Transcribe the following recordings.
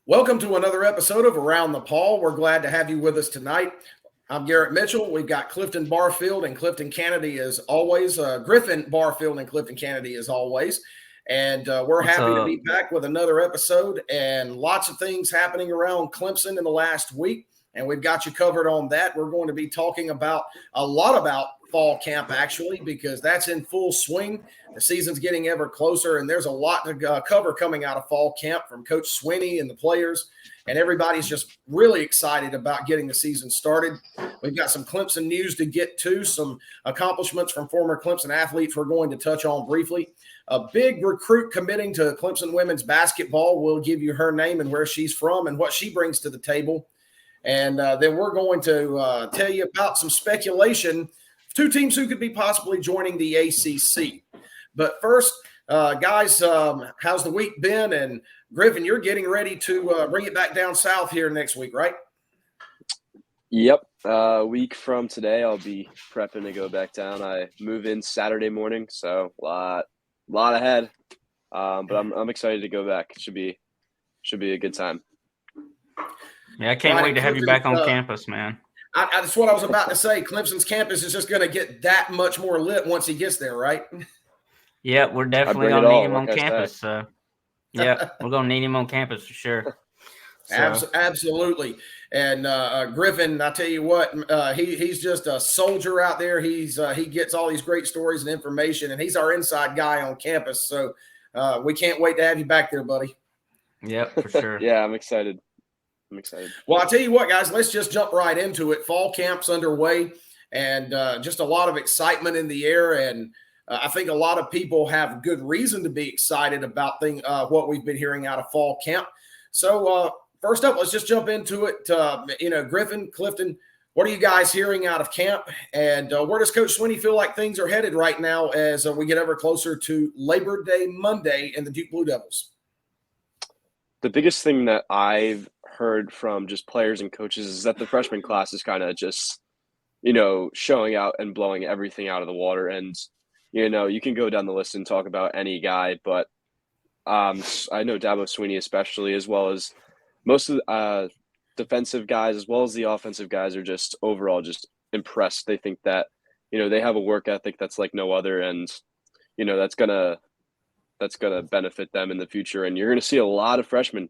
Welcome to another episode of Around the Paw. We're glad to have you with us tonight. I'm Garrett Mitchell. We've got Clifton Barfield and Clifton Kennedy as always. Griffin Barfield and Clifton Kennedy as always. And we're happy to be back with another episode and lots of things happening around Clemson in the last week. And we've got you covered on that. We're going to be talking about a lot about fall camp, actually, because that's in full swing. The season's getting ever closer, and there's a lot to cover coming out of fall camp from Coach S1E and the players. And everybody's just really excited about getting the season started. We've got some Clemson news to get to, some accomplishments from former Clemson athletes we're going to touch on briefly. A big recruit committing to Clemson women's basketball. We'll give you her name and where she's from and what she brings to the table. And then we're going to tell you about some speculation, two teams who could be possibly joining the ACC. But first, guys, how's the week been? And Griffin, you're getting ready to bring it back down south here next week, right? Yep. A week from today, I'll be prepping to go back down. I move in Saturday morning, so a lot ahead. But I'm excited to go back. It should be a good time. Yeah, I can't wait to have you back on campus, man. That's what I was about to say. Clemson's campus is just going to get that much more lit once he gets there, right? Yeah, we're definitely going to need him on campus. So, yeah, we're going to need him on campus for sure. So. Absolutely. And Griffin, I tell you what, he's just a soldier out there. He gets all these great stories and information, and he's our inside guy on campus. So we can't wait to have you back there, buddy. Yep, for sure. Yeah, I'm excited. Well, I'll tell you what, guys, let's just jump right into it. Fall camp's underway, and just a lot of excitement in the air. And I think a lot of people have good reason to be excited about what we've been hearing out of fall camp. So first up, let's just jump into it. Griffin, Clifton, what are you guys hearing out of camp? And where does Coach S1E feel like things are headed right now as we get ever closer to Labor Day Monday and the Duke Blue Devils? The biggest thing that I've heard from just players and coaches is that the freshman class is kind of just, showing out and blowing everything out of the water. And, you can go down the list and talk about any guy, but I know Dabo Swinney especially, as well as most of the defensive guys, as well as the offensive guys, are just overall just impressed. They think that, they have a work ethic that's like no other, and, that's gonna benefit them in the future. And you're gonna see a lot of freshmen,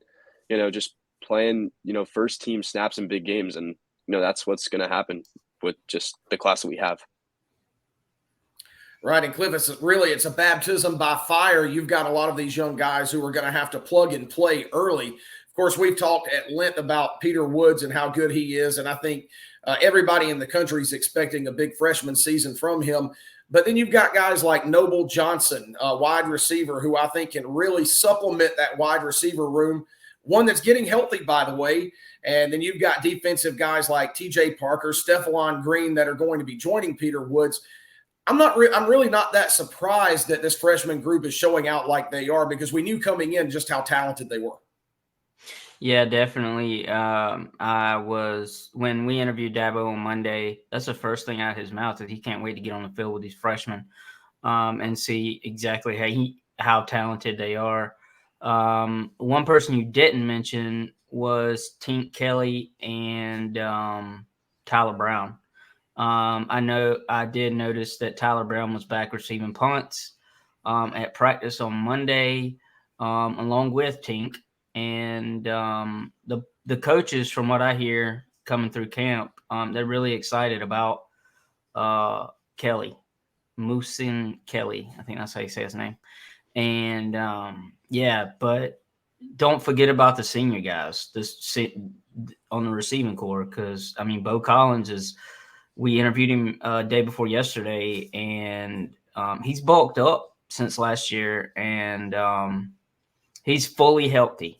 just playing, first team snaps in big games. And, that's what's going to happen with just the class that we have. Right. And Cliff, it's a baptism by fire. You've got a lot of these young guys who are going to have to plug and play early. Of course, we've talked at length about Peter Woods and how good he is. And I think everybody in the country is expecting a big freshman season from him. But then you've got guys like Noble Johnson, a wide receiver, who I think can really supplement that wide receiver room. One that's getting healthy, by the way. And then you've got defensive guys like TJ Parker, Stephalon Green that are going to be joining Peter Woods. I'm really not that surprised that this freshman group is showing out like they are, because we knew coming in just how talented they were. Yeah, definitely. When we interviewed Dabo on Monday, that's the first thing out of his mouth, that he can't wait to get on the field with these freshmen and see exactly how talented they are. One person you didn't mention was Tink Kelly and Tyler Brown. I did notice that Tyler Brown was back receiving punts at practice on Monday, along with Tink. And the coaches, from what I hear coming through camp, they're really excited about Kelly, Moosin Kelly. I think that's how you say his name. And but don't forget about the senior guys on the receiving corps, because Bo Collins we interviewed him day before yesterday, and he's bulked up since last year, and he's fully healthy.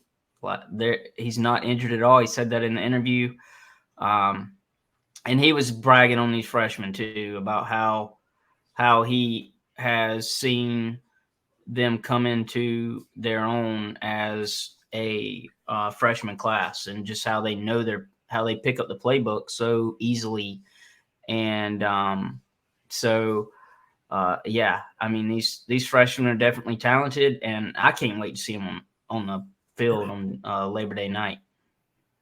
He's not injured at all. He said that in the interview, and he was bragging on these freshmen too about how he has seen them come into their own as a freshman class, and just how they how they pick up the playbook so easily. And these freshmen are definitely talented, and I can't wait to see them on the field on Labor Day night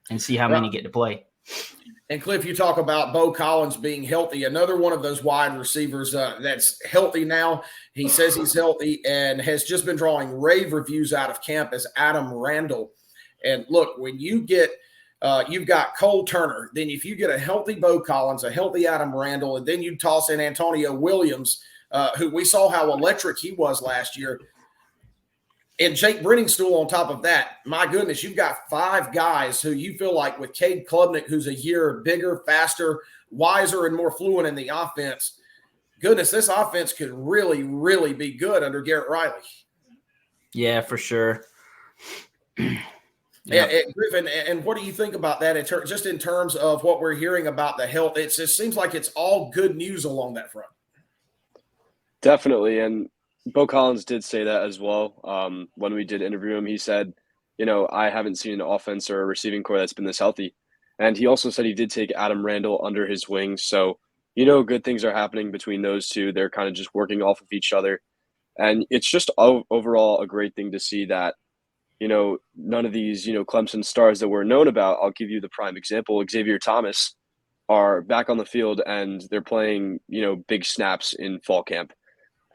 and see how many get to play. And Cliff, you talk about Bo Collins being healthy. Another one of those wide receivers that's healthy now. He says he's healthy and has just been drawing rave reviews out of camp as Adam Randall. And look, when you get you've got Cole Turner, then if you get a healthy Bo Collins, a healthy Adam Randall, and then you toss in Antonio Williams, who we saw how electric he was last year, and Jake Brenningstool on top of that, my goodness, you've got 5 guys who you feel like with Cade Klubnik, who's a year bigger, faster, wiser, and more fluent in the offense. Goodness, this offense could really, really be good under Garrett Riley. Yeah, for sure. Yeah. Griffin, and what do you think about that just in terms of what we're hearing about the health? It just seems like it's all good news along that front. Definitely, and Bo Collins did say that as well. When we did interview him, he said, I haven't seen an offense or a receiving core that's been this healthy. And he also said he did take Adam Randall under his wing. So, good things are happening between those two. They're kind of just working off of each other. And it's just overall a great thing to see that, none of these, Clemson stars that we're known about, I'll give you the prime example, Xavier Thomas, are back on the field and they're playing, big snaps in fall camp.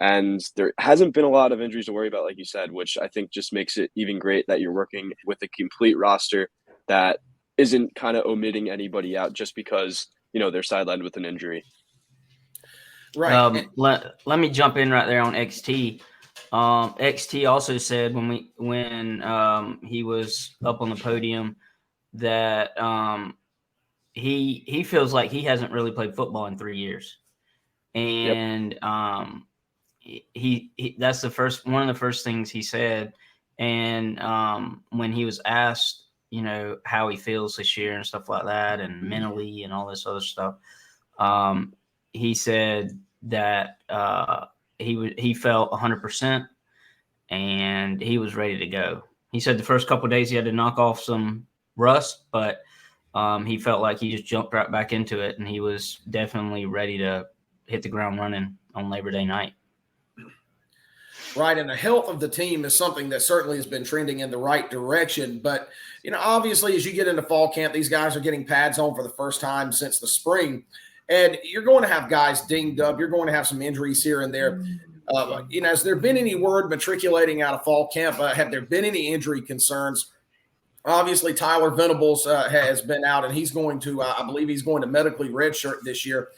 And there hasn't been a lot of injuries to worry about, like you said, which I think just makes it even great that you're working with a complete roster that isn't kind of omitting anybody out just because, they're sidelined with an injury. Right. Let me jump in right there on XT. XT also said when he was up on the podium that he feels like he hasn't really played football in 3 years. And yep. He that's one of the first things he said. And when he was asked, how he feels this year and stuff like that, and mentally and all this other stuff, he said that he felt 100% and he was ready to go. He said the first couple of days he had to knock off some rust, but he felt like he just jumped right back into it, and he was definitely ready to hit the ground running on Labor Day night. Right, and the health of the team is something that certainly has been trending in the right direction. But, obviously as you get into fall camp, these guys are getting pads on for the first time since the spring. And you're going to have guys dinged up. You're going to have some injuries here and there. Has there been any word matriculating out of fall camp? Have there been any injury concerns? Obviously, Tyler Venables has been out, and he's going to, I believe he's going to medically redshirt this year.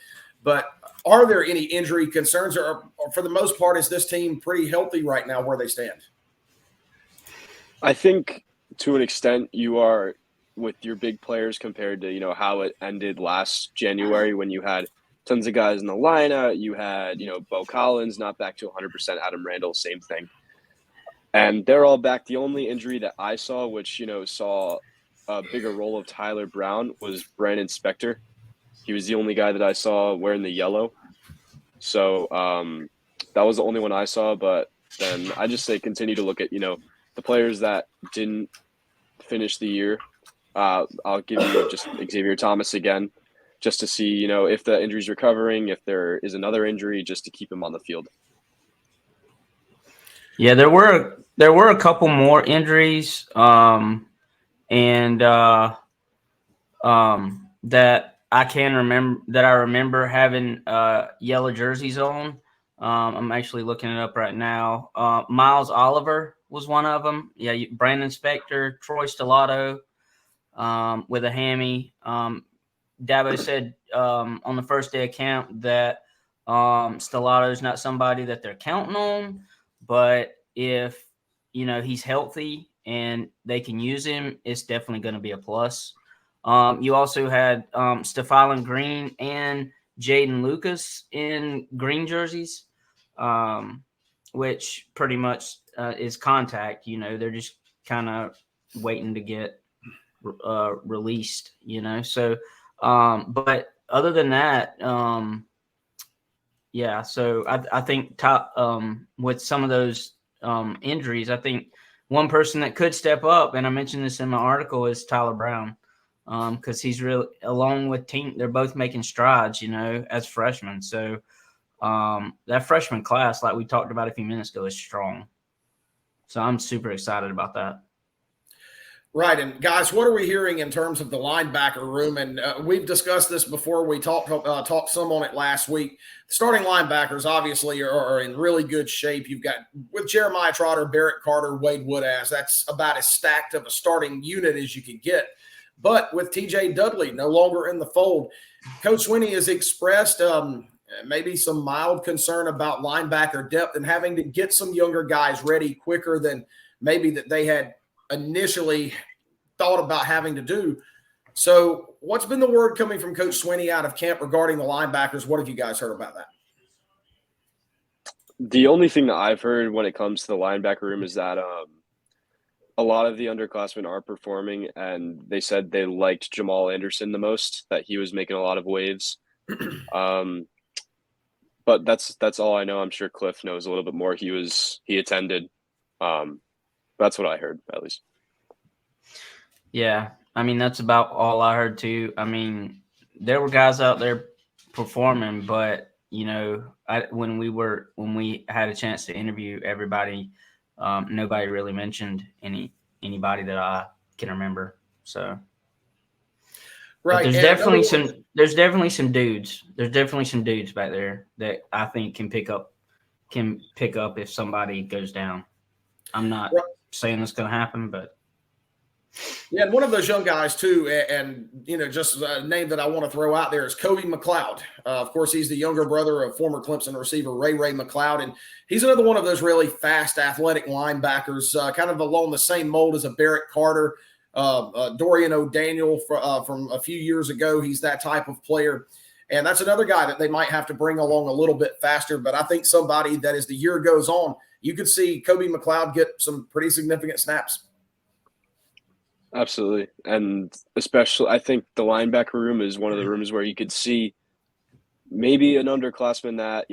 But are there any injury concerns, or for the most part, is this team pretty healthy right now where they stand? I think to an extent you are with your big players compared to, how it ended last January when you had tons of guys in the lineup. You had, Bo Collins not back to 100%, Adam Randall, same thing. And they're all back. The only injury that I saw, which, saw a bigger role of Tyler Brown, was Brandon Spector. He was the only guy that I saw wearing the yellow. So that was the only one I saw. But then I just say continue to look at, the players that didn't finish the year. I'll give you just Xavier Thomas again, just to see, if the injury's recovering, if there is another injury, just to keep him on the field. Yeah, there were a couple more injuries that I remember having yellow jerseys on. I'm actually looking it up right now. Miles Oliver was one of them. Yeah, Brandon Spector, Troy Stellato with a hammy. Dabo said on the first day of camp that Stellato is not somebody that they're counting on, but if he's healthy and they can use him, it's definitely going to be a plus. You also had Stephylon Green and Jaden Lucas in green jerseys, which pretty much is contact. They're just kind of waiting to get released. So, but other than that, yeah. So I think with some of those injuries, I think one person that could step up, and I mentioned this in my article, is Tyler Brown. Because he's really, along with Tink, they're both making strides, as freshmen. So that freshman class, like we talked about a few minutes ago, is strong. So I'm super excited about that. Right. And guys, what are we hearing in terms of the linebacker room? And we've discussed this before. We talked some on it last week. Starting linebackers obviously are in really good shape. You've got with Jeremiah Trotter, Barrett Carter, Wade Woodaz. That's about as stacked of a starting unit as you can get. But with TJ Dudley no longer in the fold, Coach Swinney has expressed maybe some mild concern about linebacker depth and having to get some younger guys ready quicker than maybe that they had initially thought about having to do. So what's been the word coming from Coach Swinney out of camp regarding the linebackers? What have you guys heard about that? The only thing that I've heard when it comes to the linebacker room is that a lot of the underclassmen are performing, and they said they liked Jamal Anderson the most, that he was making a lot of waves. But that's all I know. I'm sure Cliff knows a little bit more. He attended. That's what I heard, at least. Yeah, I mean, that's about all I heard too. I mean, there were guys out there performing, but when we had a chance to interview everybody, nobody really mentioned anybody that I can remember. So, right. But there's definitely some dudes. There's definitely some dudes back there that I think can pick up if somebody goes down. I'm not saying that's going to happen, but. Yeah, and one of those young guys too, and just a name that I want to throw out there is Kobe McLeod. Of course, he's the younger brother of former Clemson receiver Ray McLeod, and he's another one of those really fast, athletic linebackers, kind of along the same mold as a Barrett Carter, Dorian O'Daniel from a few years ago. He's that type of player, and that's another guy that they might have to bring along a little bit faster. But I think somebody that as the year goes on, you could see Kobe McLeod get some pretty significant snaps. Absolutely. And especially, I think the linebacker room is one of the rooms where you could see maybe an underclassman that,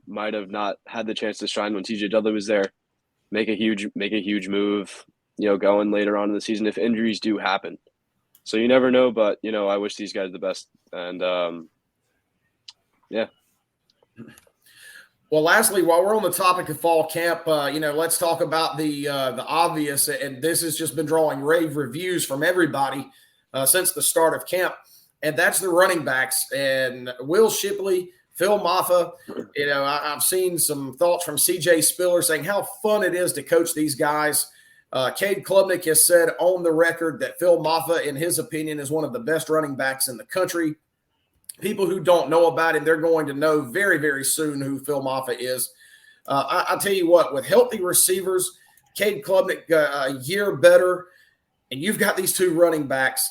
might have not had the chance to shine when TJ Dudley was there, make a huge move, going later on in the season if injuries do happen. So you never know, but, I wish these guys the best. And, yeah. Well, lastly, while we're on the topic of fall camp, let's talk about the obvious, and this has just been drawing rave reviews from everybody since the start of camp, and that's the running backs. And Will Shipley, Phil Maffa, I've seen some thoughts from CJ Spiller saying how fun it is to coach these guys. Cade Klubnik has said on the record that Phil Maffa, in his opinion, is one of the best running backs in the country. People who don't know about him, they're going to know very, very soon who Phil Maffa is. I'll tell you what, with healthy receivers, Cade Klubnik a year better, and you've got these two running backs.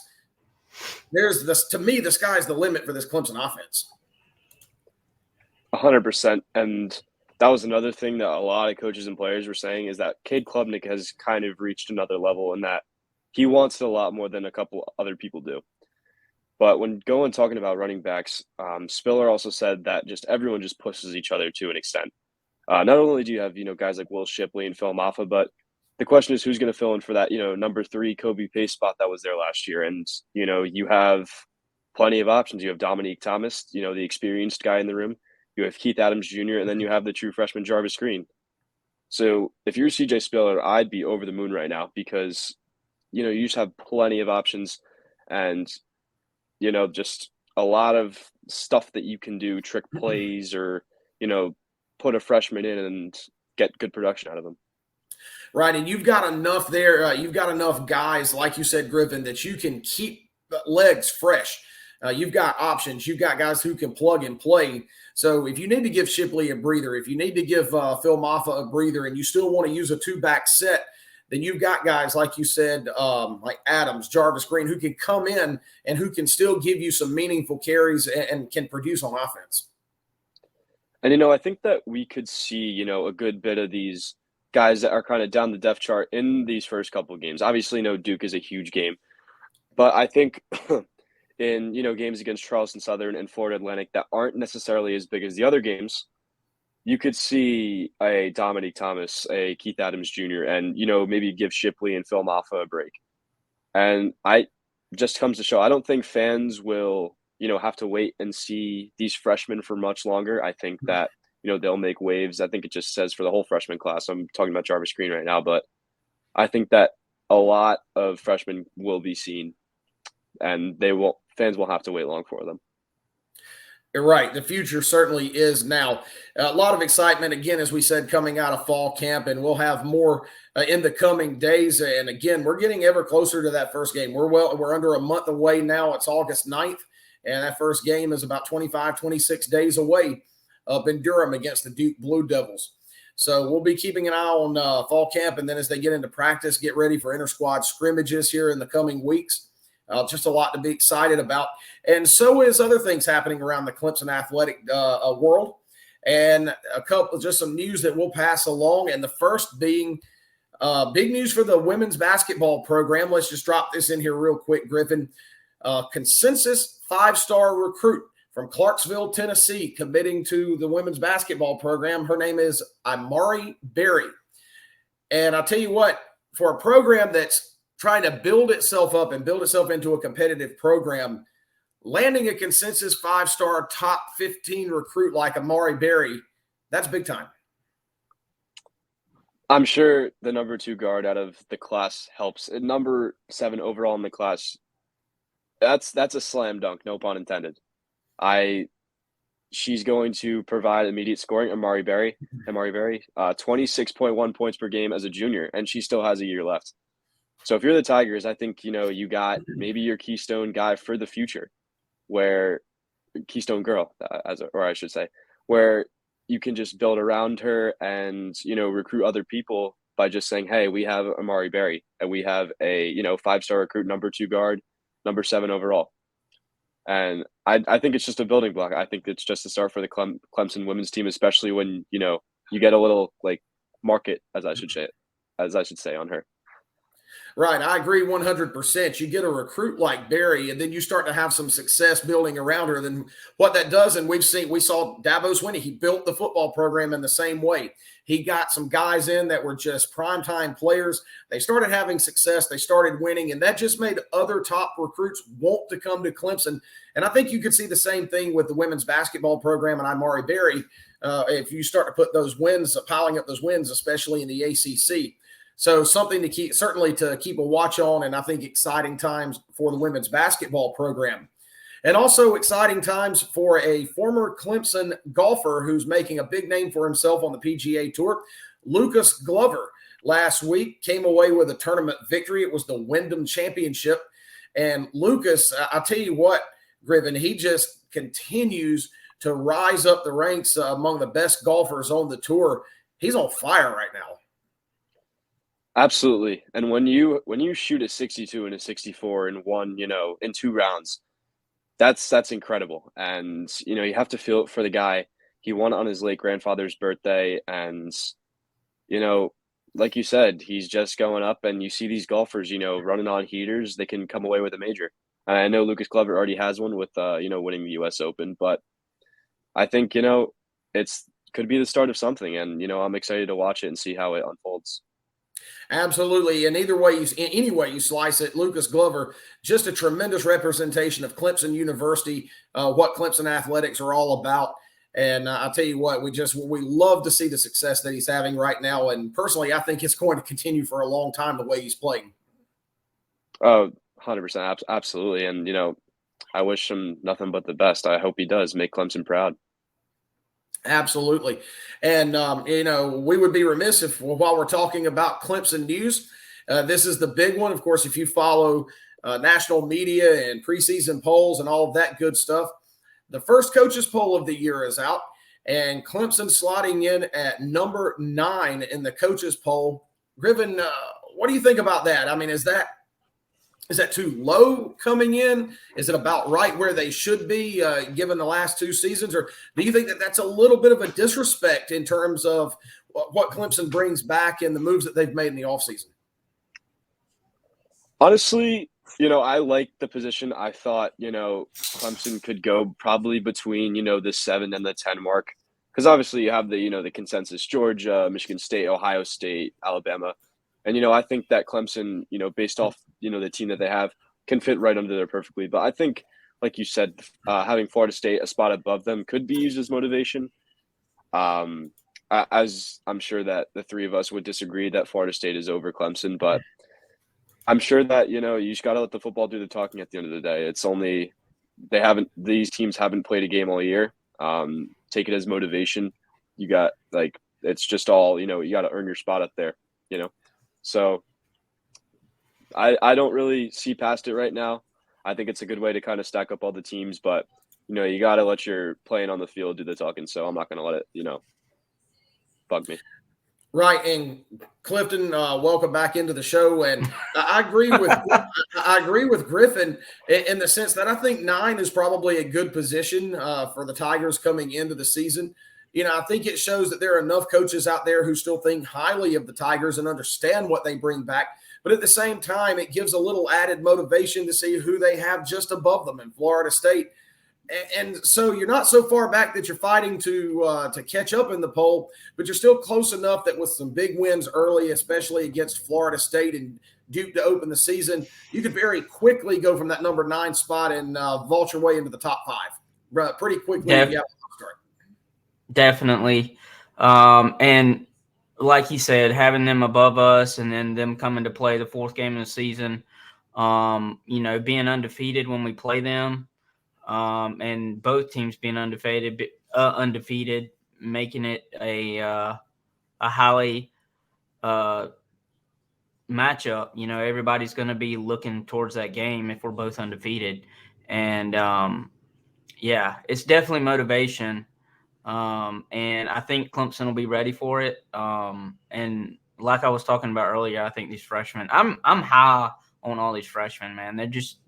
To me, the sky's the limit for this Clemson offense. 100%. And that was another thing that a lot of coaches and players were saying is that Cade Klubnik has kind of reached another level in that he wants it a lot more than a couple other people do. But when talking about running backs, Spiller also said that just everyone just pushes each other to an extent. Not only do you have, guys like Will Shipley and Phil Maffa, but the question is who's going to fill in for that, number 3 Kobe Pace spot that was there last year. And, you have plenty of options. You have Dominique Thomas, the experienced guy in the room. You have Keith Adams Jr., and then you have the true freshman Jarvis Green. So if you're CJ Spiller, I'd be over the moon right now because, you just have plenty of options and – just a lot of stuff that you can do, trick plays or, put a freshman in and get good production out of them. Right. And you've got enough there. You've got enough guys, like you said, Griffin, that you can keep legs fresh. You've got options. You've got guys who can plug and play. So if you need to give Shipley a breather, if you need to give Phil Maffa a breather and you still want to use a 2-back set, then you've got guys, like you said, like Adams, Jarvis Green, who can come in and who can still give you some meaningful carries and can produce on offense. And, I think that we could see, a good bit of these guys that are kind of down the depth chart in these first couple of games. Obviously, Duke is a huge game. But I think in, games against Charleston Southern and Florida Atlantic that aren't necessarily as big as the other games, you could see a Dominique Thomas, a Keith Adams Jr., and, maybe give Shipley and Phil Maffa a break. And just comes to show, I don't think fans will, have to wait and see these freshmen for much longer. I think that, they'll make waves. I think it just says for the whole freshman class. I'm talking about Jarvis Green right now, but I think that a lot of freshmen will be seen, and fans won't have to wait long for them. You're right. The future certainly is now. A lot of excitement, again, as we said, coming out of fall camp, and we'll have more in the coming days. And again, we're getting ever closer to that first game. We're under a month away now. It's August 9th, and that first game is about 25, 26 days away up in Durham against the Duke Blue Devils. So we'll be keeping an eye on fall camp, and then as they get into practice, get ready for inter-squad scrimmages here in the coming weeks. Just a lot to be excited about. And so is other things happening around the Clemson athletic world. And just some news that we'll pass along. And the first being big news for the women's basketball program. Let's just drop this in here real quick, Griffin. Consensus 5-star recruit from Clarksville, Tennessee, committing to the women's basketball program. Her name is Amari Berry. And I'll tell you what, for a program that's trying to build itself up and build itself into a competitive program, landing a consensus 5-star top 15 recruit like Amari Berry, that's big time. I'm sure the number 2 guard out of the class helps. At number 7 overall in the class, that's a slam dunk, no pun intended. She's going to provide immediate scoring. Amari Berry, 26.1 points per game as a junior, and she still has a year left. So if you're the Tigers, I think, you got maybe your keystone guy for the future, where keystone girl, where you can just build around her and, recruit other people by just saying, hey, we have Amari Berry and we have a, 5-star recruit, number 2 guard, number 7 overall. And I think it's just a building block. I think it's just a start for the Clemson women's team, especially when, you get a little market, as I should say on her. Right. I agree 100%. You get a recruit like Berry, and then you start to have some success building around her. Then what that does, and we saw Dabo Swinney, he built the football program in the same way. He got some guys in that were just primetime players. They started having success. They started winning, and that just made other top recruits want to come to Clemson. And I think you could see the same thing with the women's basketball program and Amari Berry if you start to put those wins, piling up those wins, especially in the ACC. So something to keep a watch on, and I think exciting times for the women's basketball program. And also exciting times for a former Clemson golfer who's making a big name for himself on the PGA Tour. Lucas Glover last week came away with a tournament victory. It was the Wyndham Championship. And Lucas, I'll tell you what, Griffin, he just continues to rise up the ranks among the best golfers on the tour. He's on fire right now. Absolutely. And when you shoot a 62 and a 64 in one, in 2 rounds, that's incredible. And, you have to feel it for the guy. He won on his late grandfather's birthday. And, like you said, he's just going up, and you see these golfers, running on heaters, they can come away with a major. And I know Lucas Glover already has one with, winning the US Open, but I think, it's could be the start of something. And, I'm excited to watch it and see how it unfolds. Absolutely. And any way you slice it, Lucas Glover, just a tremendous representation of Clemson University, what Clemson athletics are all about. And I'll tell you what, we love to see the success that he's having right now. And personally, I think it's going to continue for a long time the way he's playing. Oh, 100%. Absolutely. And, I wish him nothing but the best. I hope he does make Clemson proud. Absolutely. And, we would be remiss if, while we're talking about Clemson news, this is the big one. Of course, if you follow national media and preseason polls and all of that good stuff, the first coaches poll of the year is out, and Clemson slotting in at number 9 in the coaches poll. Griffin, what do you think about that? I mean, is that too low coming in? Is it about right where they should be given the last 2 seasons? Or do you think that that's a little bit of a disrespect in terms of what Clemson brings back and the moves that they've made in the offseason? Honestly, I like the position. I thought, Clemson could go probably between, the 7 and the 10 mark. Because obviously you have the consensus, Georgia, Michigan State, Ohio State, Alabama. And, I think that Clemson, based off, the team that they have, can fit right under there perfectly. But I think, like you said, having Florida State a spot above them could be used as motivation. As I'm sure that the 3 of us would disagree that Florida State is over Clemson. But I'm sure that, you just got to let the football do the talking at the end of the day. It's only these teams haven't played a game all year. Take it as motivation. You got it's just all, you got to earn your spot up there, So I don't really see past it right now. I think it's a good way to kind of stack up all the teams, but you got to let your playing on the field do the talking. So I'm not going to let it, bug me. Right, and Clifton, welcome back into the show. And I agree with Griffin in the sense that I think 9 is probably a good position for the Tigers coming into the season. I think it shows that there are enough coaches out there who still think highly of the Tigers and understand what they bring back. But at the same time, it gives a little added motivation to see who they have just above them in Florida State. And so you're not so far back that you're fighting to catch up in the poll, but you're still close enough that with some big wins early, especially against Florida State and Duke to open the season, you could very quickly go from that number 9 spot and vault your way into the top 5 pretty quickly. Definitely. And like he said, having them above us and then them coming to play the 4th game of the season, being undefeated when we play them, and both teams being undefeated, making it a highly matchup. Everybody's going to be looking towards that game if we're both undefeated, and it's definitely motivation. And I think Clemson will be ready for it. And like I was talking about earlier, I think these freshmen, I'm high on all these freshmen, man.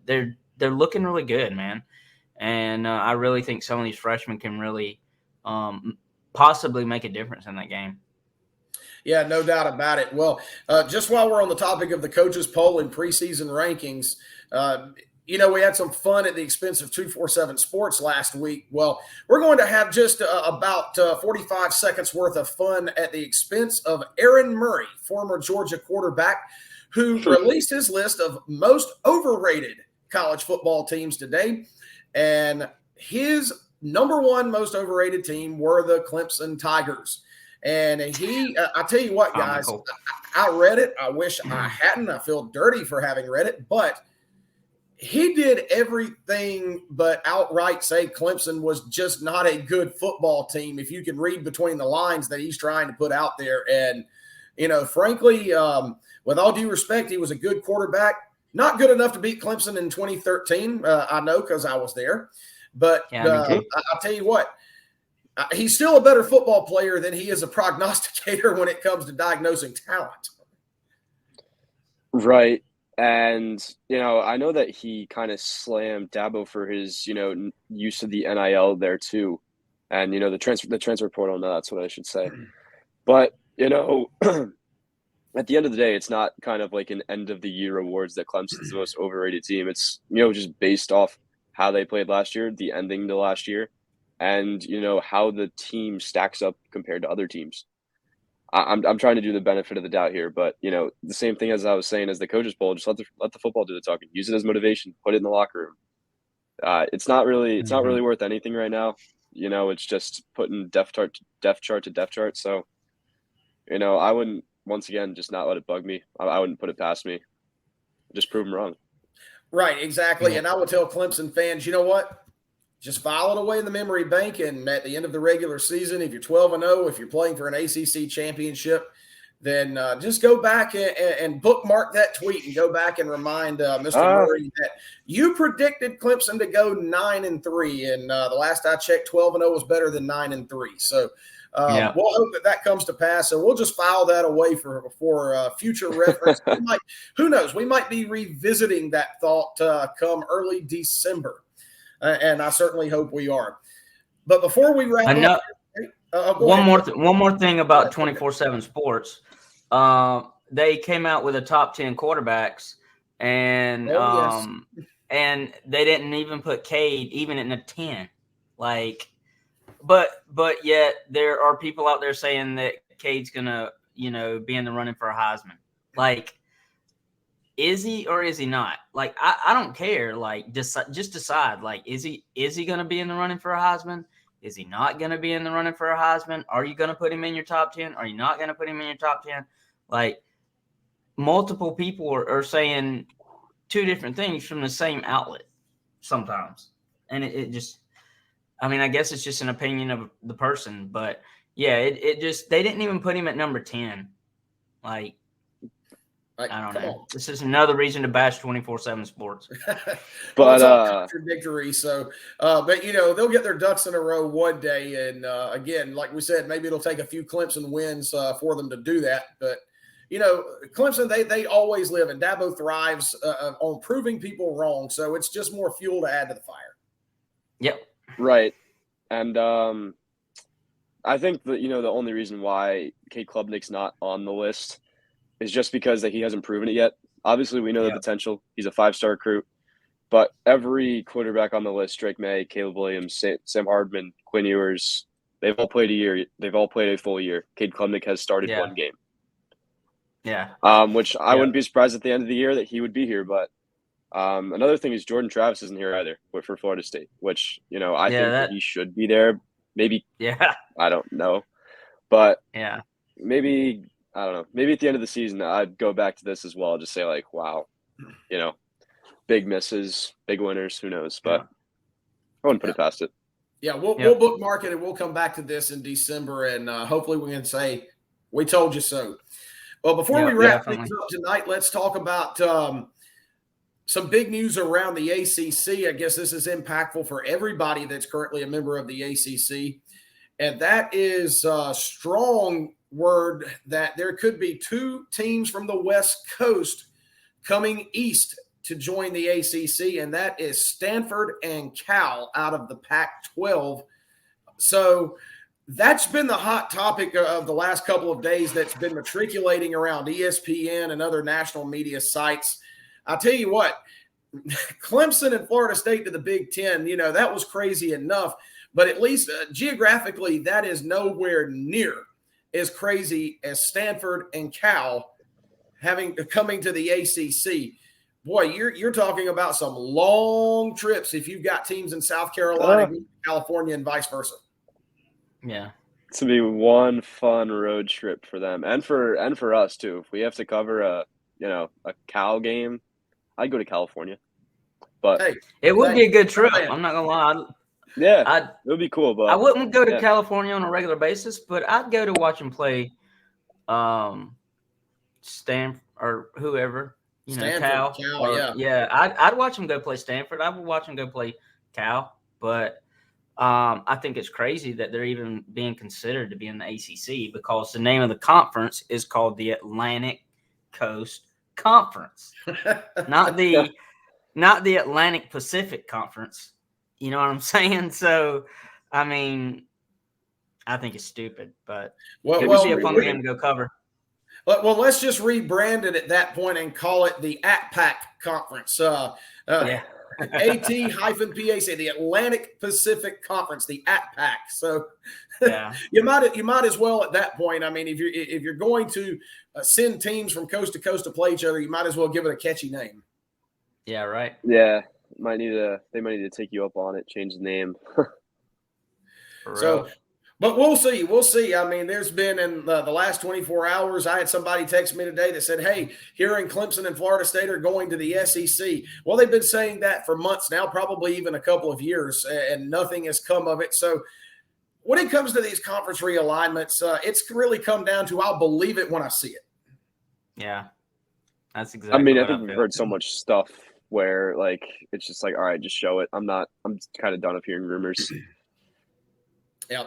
They're looking really good, man. And I really think some of these freshmen can really possibly make a difference in that game. Yeah, no doubt about it. Well, just while we're on the topic of the coaches poll and preseason rankings, we had some fun at the expense of 247 Sports last week. Well, we're going to have just about 45 seconds worth of fun at the expense of Aaron Murray, former Georgia quarterback, who released his list of most overrated college football teams today. And his number 1 most overrated team were the Clemson Tigers. And I tell you what, guys, I read it. I wish I hadn't. I feel dirty for having read it, but he did everything but outright say Clemson was just not a good football team. If you can read between the lines that he's trying to put out there. And, frankly, with all due respect, he was a good quarterback. Not good enough to beat Clemson in 2013. I know because I was there. But I'll tell you what, he's still a better football player than he is a prognosticator when it comes to diagnosing talent. Right. And, I know that he kind of slammed Dabo for his, use of the NIL there too. And, the transfer portal, no, that's what I should say. But, at the end of the day, it's not kind of like an end of the year awards that Clemson's the most overrated team. It's, just based off how they played last year, the ending to last year, and, how the team stacks up compared to other teams. I'm trying to do the benefit of the doubt here, but, the same thing as I was saying as the coaches poll, just let the football do the talking. Use it as motivation. Put it in the locker room. It's not really worth anything right now. It's just putting depth chart to depth chart. So, I wouldn't, once again, just not let it bug me. I wouldn't put it past me. Just prove them wrong. Right, exactly. And I would tell Clemson fans, you know what? Just file it away in the memory bank, and at the end of the regular season, if you're 12-0, if you're playing for an ACC championship, then just go back and bookmark that tweet and go back and remind Mr. Murray that you predicted Clemson to go 9-3, and the last I checked, 12-0 was better than 9-3. So we'll hope that comes to pass, and we'll just file that away for future reference. Who knows? We might be revisiting that thought come early December. And I certainly hope we are. But before we wrap up, one more thing about 24/7 Sports. They came out with a top 10 quarterbacks, and and they didn't even put Cade even in a 10. But yet there are people out there saying that Cade's gonna be in the running for a Heisman. Is he or is he not? I don't care. Just decide. Is he going to be in the running for a Heisman? Is he not going to be in the running for a Heisman? Are you going to put him in your top 10? Are you not going to put him in your top 10? multiple people are saying two different things from the same outlet sometimes. And it just, I mean, I guess it's just an opinion of the person, but yeah, it just, they didn't even put him at number 10. Like, I don't know. This is another reason to bash 24/7 Sports. Well, it's all contradictory. So, but they'll get their ducks in a row one day, and again, like we said, maybe it'll take a few Clemson wins for them to do that. But Clemson, they always live, and Dabo thrives on proving people wrong. So it's just more fuel to add to the fire. Yep. Right, and I think that the only reason why Cade Klubnik's not on the list is just because that he hasn't proven it yet. Obviously, we know the potential. He's a 5-star recruit. But every quarterback on the list, Drake May, Caleb Williams, Sam Hardman, Quinn Ewers, they've all played a year. They've all played a full year. Cade Klubnik has started one game. Yeah. Which I wouldn't be surprised at the end of the year that he would be here. But another thing is Jordan Travis isn't here either for Florida State, which, I think that he should be there. Maybe. Yeah. I don't know. But yeah, maybe – I don't know. Maybe at the end of the season, I'd go back to this as well. Just say like, wow, big misses, big winners. Who knows? But I wouldn't put it past it. Yeah, we'll bookmark it and we'll come back to this in December, and hopefully we can say we told you so. Well, before we wrap things up tonight, let's talk about some big news around the ACC. I guess this is impactful for everybody that's currently a member of the ACC, and that is strong word that there could be 2 teams from the West Coast coming east to join the ACC, and that is Stanford and Cal out of the Pac-12. So that's been the hot topic of the last couple of days that's been matriculating around ESPN and other national media sites. I'll tell you what, Clemson and Florida State to the Big Ten, that was crazy enough, but at least geographically that is nowhere near as crazy as Stanford and Cal coming to the ACC. Boy, you're talking about some long trips if you've got teams in South Carolina, California, and vice versa. Yeah, it's gonna be one fun road trip for them and for us too. If we have to cover a Cal game, I'd go to California. But it would be a good trip. I'm not gonna lie. Yeah, it would be cool, but I wouldn't go to California on a regular basis, but I'd go to watch them play Stanford or whoever, Cal. I'd watch them go play Stanford. I would watch them go play Cal, but I think it's crazy that they're even being considered to be in the ACC because the name of the conference is called the Atlantic Coast Conference, not the Atlantic Pacific Conference. You know what I'm saying? So, I mean, I think it's stupid, but it would be a fun game to go cover. Well, let's just rebrand it at that point and call it the ATPAC Conference. AT-PAC, the Atlantic Pacific Conference, the ATPAC. So, you might as well at that point. I mean, if you're going to send teams from coast to coast to play each other, you might as well give it a catchy name. Yeah. Right. Yeah. They might need to take you up on it, change the name. So, but we'll see. We'll see. I mean, there's been in the last 24 hours, I had somebody text me today that said, hey, here in Clemson and Florida State are going to the SEC. Well, they've been saying that for months now, probably even a couple of years, and nothing has come of it. So when it comes to these conference realignments, it's really come down to I'll believe it when I see it. Yeah, that's exactly. I mean, I think we've heard so much stuff where like it's just like, all right, just show it. I'm kind of done of hearing rumors. Yeah.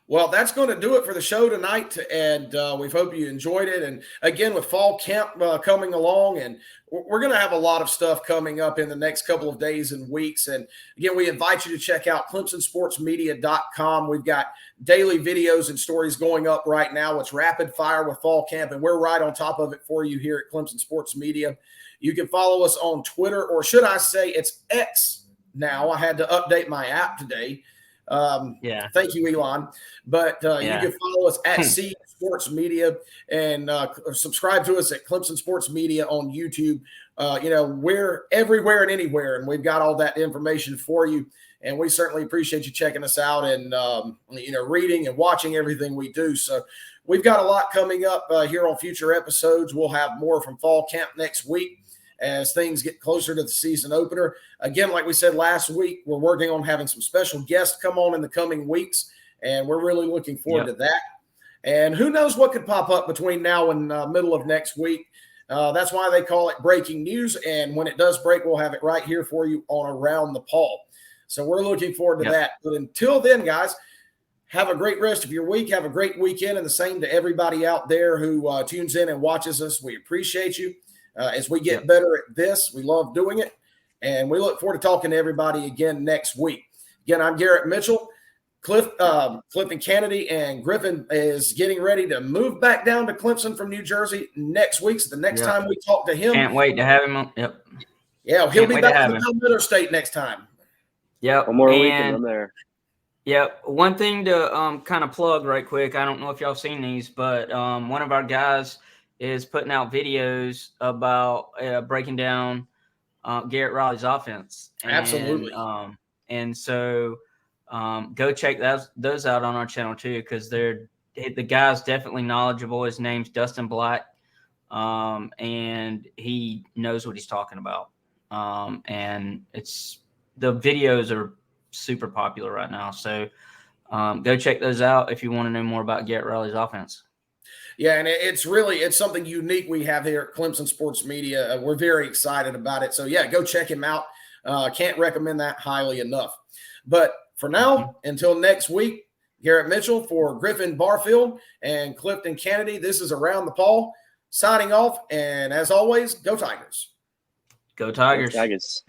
Well, that's going to do it for the show tonight, and we hope you enjoyed it. And again, with fall camp coming along, and we're going to have a lot of stuff coming up in the next couple of days and weeks. And again, we invite you to check out ClemsonSportsMedia.com. We've got daily videos and stories going up right now. It's rapid fire with fall camp, and we're right on top of it for you here at Clemson Sports Media. You can follow us on Twitter, or should I say it's X now. I had to update my app today. Thank you, Elon. But you can follow us at C Sports Media and subscribe to us at Clemson Sports Media on YouTube. we're everywhere and anywhere, and we've got all that information for you. And we certainly appreciate you checking us out and, reading and watching everything we do. So we've got a lot coming up here on future episodes. We'll have more from fall camp next week as things get closer to the season opener. Again, like we said last week, we're working on having some special guests come on in the coming weeks, and we're really looking forward to that. And who knows what could pop up between now and middle of next week. That's why they call it breaking news. And when it does break, we'll have it right here for you on Around the Paw. So we're looking forward to that. But until then, guys, have a great rest of your week. Have a great weekend. And the same to everybody out there who tunes in and watches us. We appreciate you. As we get better at this, we love doing it. And we look forward to talking to everybody again next week. Again, I'm Garrett Mitchell. Clifton Kennedy and Griffin is getting ready to move back down to Clemson from New Jersey next week. So the next time we talk to him. Can't wait to have him on. Yeah, he'll be back in the Palmetto State next time. One more weekend on there. One thing to kind of plug right quick. I don't know if y'all seen these, but one of our guys is putting out videos about breaking down Garrett Riley's offense. Absolutely. And so go check those out on our channel too, because the guy's definitely knowledgeable. His name's Dustin Black, and he knows what he's talking about. And the videos are super popular right now. So go check those out if you want to know more about Garrett Riley's offense. Yeah, and it's something unique we have here at Clemson Sports Media. We're very excited about it. So, yeah, go check him out. Can't recommend that highly enough. But for now, until next week, Garrett Mitchell for Griffin Barfield and Clifton Kennedy, this is Around the Paw signing off. And as always, go Tigers. Go Tigers. Go Tigers.